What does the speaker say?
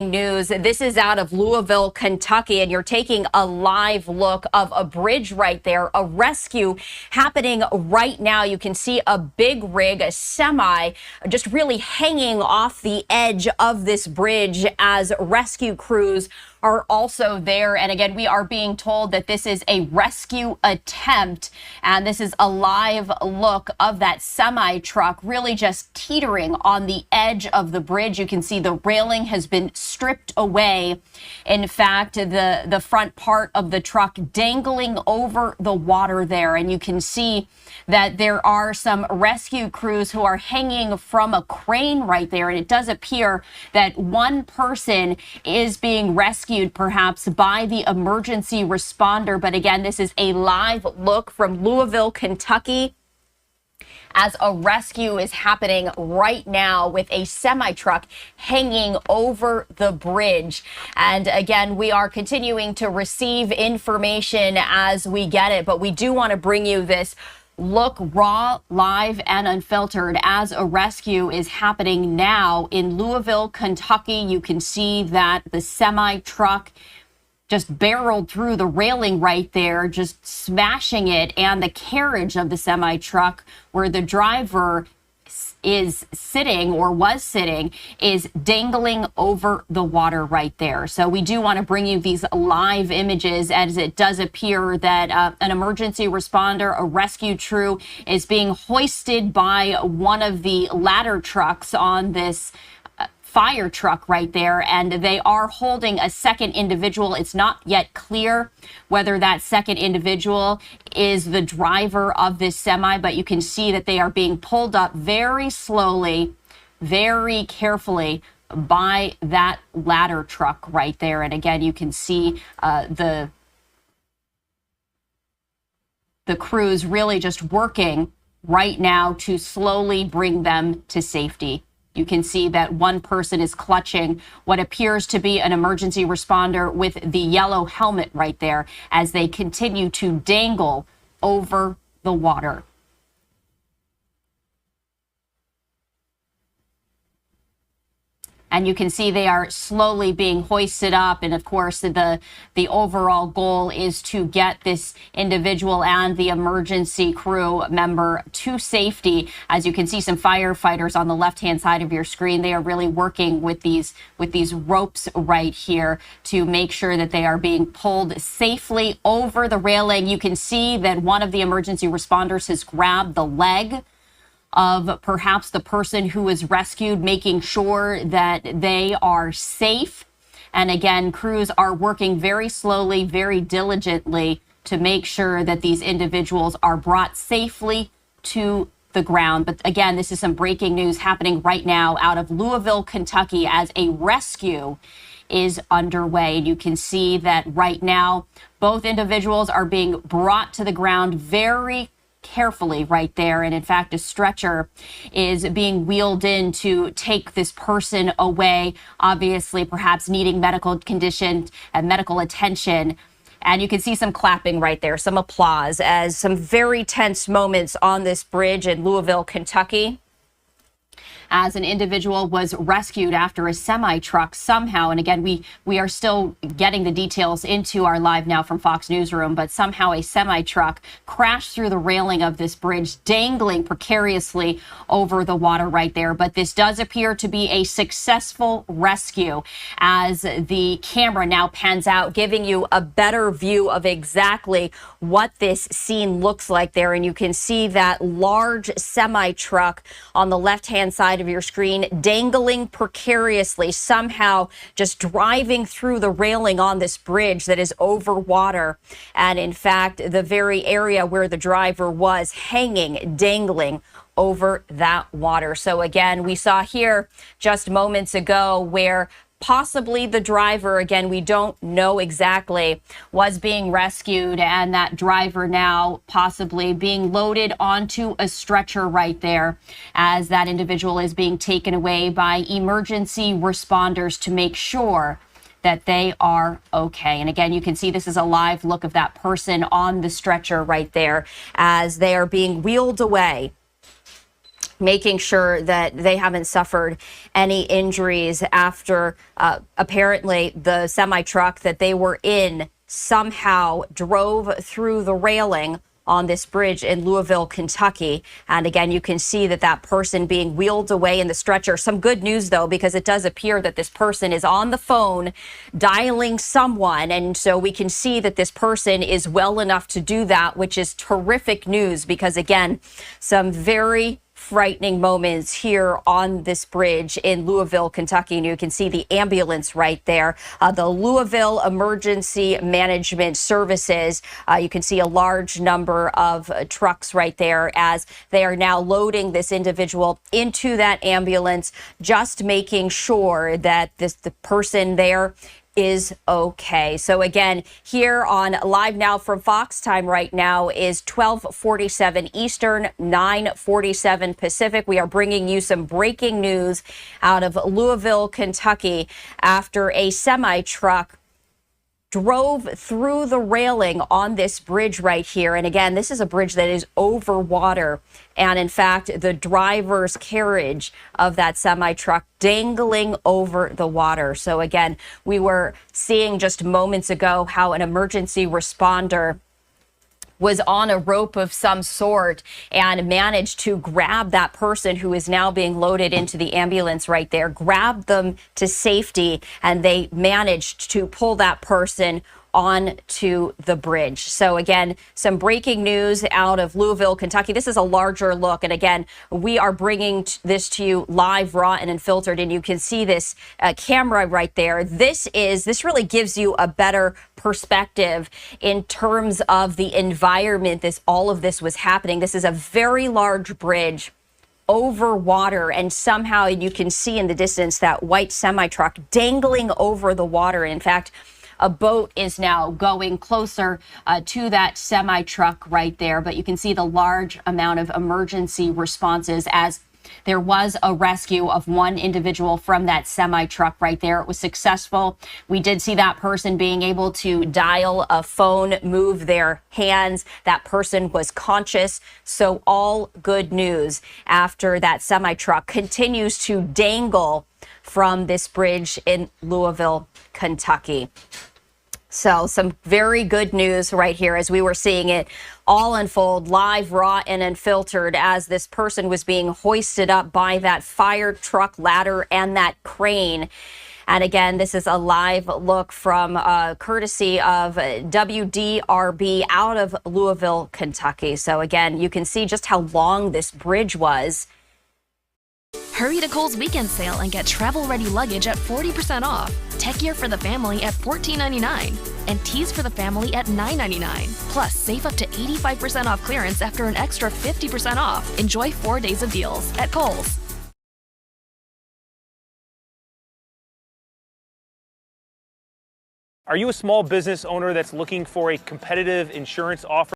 News. This is out of Louisville, Kentucky, and you're taking a live look of a bridge right there, a rescue happening right now. You can see a big rig, a semi, just really hanging off the edge of this bridge as rescue crews are also there. And again, we are being told that this is a rescue attempt, and this is a live look of that semi truck really just teetering on the edge of the bridge. You can see the railing has been stripped away. In fact, the front part of the truck dangling over the water there, and you can see that there are some rescue crews who are hanging from a crane right there, and it does appear that one person is being rescued perhaps by the emergency responder. But again, this is a live look from Louisville, Kentucky, as a rescue is happening right now with a semi-truck hanging over the bridge. And again, we are continuing to receive information as we get it, but we do want to bring you this look raw, live, and unfiltered as a rescue is happening now in Louisville, Kentucky. You can see that the semi-truck just barreled through the railing right there, just smashing it, and the carriage of the semi-truck where the driver is sitting or was sitting is dangling over the water right there. So we do want to bring you these live images, as it does appear that an emergency responder, a rescue crew, is being hoisted by one of the ladder trucks on this fire truck right there, and they are holding a second individual. It's not yet clear whether that second individual is the driver of this semi, but you can see that they are being pulled up very slowly, very carefully by that ladder truck right there. And again, you can see the crews really just working right now to slowly bring them to safety. You can see that one person is clutching what appears to be an emergency responder with the yellow helmet right there as they continue to dangle over the water. And you can see they are slowly being hoisted up. And of course, the overall goal is to get this individual and the emergency crew member to safety. As you can see, some firefighters on the left-hand side of your screen, they are really working with these ropes right here to make sure that they are being pulled safely over the railing. You can see that one of the emergency responders has grabbed the leg of perhaps the person who was rescued, making sure that they are safe. And again, crews are working very slowly, very diligently to make sure that these individuals are brought safely to the ground. But again, this is some breaking news happening right now out of Louisville, Kentucky, as a rescue is underway. And you can see that right now, both individuals are being brought to the ground very carefully right there. And in fact, a stretcher is being wheeled in to take this person away, obviously perhaps needing medical condition and medical attention. And you can see some clapping right there, some applause, as some very tense moments on this bridge in Louisville, Kentucky, as an individual was rescued after a semi-truck somehow. And again, we are still getting the details into our live now from Fox Newsroom, but somehow a semi-truck crashed through the railing of this bridge, dangling precariously over the water right there. But this does appear to be a successful rescue, as the camera now pans out, giving you a better view of exactly what this scene looks like there. And you can see that large semi-truck on the left-hand side of your screen dangling precariously, somehow just driving through the railing on this bridge that is over water. And in fact, the very area where the driver was hanging, dangling over that water. So again, we saw here just moments ago where possibly the driver, again, we don't know exactly, was being rescued, and that driver now possibly being loaded onto a stretcher right there as that individual is being taken away by emergency responders to make sure that they are okay. And again, you can see this is a live look of that person on the stretcher right there as they are being wheeled away making sure that they haven't suffered any injuries after apparently the semi-truck that they were in somehow drove through the railing on this bridge in Louisville, Kentucky. And again, you can see that that person being wheeled away in the stretcher. Some good news, though, because it does appear that this person is on the phone dialing someone. And so we can see that this person is well enough to do that, which is terrific news because, again, some very frightening moments here on this bridge in Louisville, Kentucky. And you can see the ambulance right there. The Louisville Emergency Management Services. You can see a large number of trucks right there as they are now loading this individual into that ambulance, just making sure that the person there is okay. So again, here on Live Now from Fox time right now is 12:47 Eastern, 9:47 Pacific. We are bringing you some breaking news out of Louisville, Kentucky, after a semi-truck drove through the railing on this bridge right here. And again, this is a bridge that is over water. And in fact, the driver's carriage of that semi-truck dangling over the water. So again, we were seeing just moments ago how an emergency responder was on a rope of some sort and managed to grab that person who is now being loaded into the ambulance right there, grab them to safety, and they managed to pull that person onto the bridge. So again, some breaking news out of Louisville, Kentucky. This is a larger look. And again, we are bringing this to you live, raw, and unfiltered. And you can see this camera right there. This really gives you a better perspective in terms of the environment all of this was happening. This is a very large bridge over water, and somehow you can see in the distance that white semi-truck dangling over the water. In fact, a boat is now going closer to that semi-truck right there, but you can see the large amount of emergency responses as there was a rescue of one individual from that semi-truck right there. It was successful. We did see that person being able to dial a phone, move their hands. That person was conscious. So all good news after that semi-truck continues to dangle from this bridge in Louisville, Kentucky. So some very good news right here as we were seeing it all unfold live, raw, and unfiltered as this person was being hoisted up by that fire truck ladder and that crane. And again, this is a live look from courtesy of WDRB out of Louisville, Kentucky. So again, you can see just how long this bridge was. Hurry to Kohl's weekend sale and get travel-ready luggage at 40% off. Tech gear for the family at $14.99 and tees for the family at $9.99. Plus, save up to 85% off clearance after an extra 50% off. Enjoy 4 days of deals at Kohl's. Are you a small business owner that's looking for a competitive insurance offer?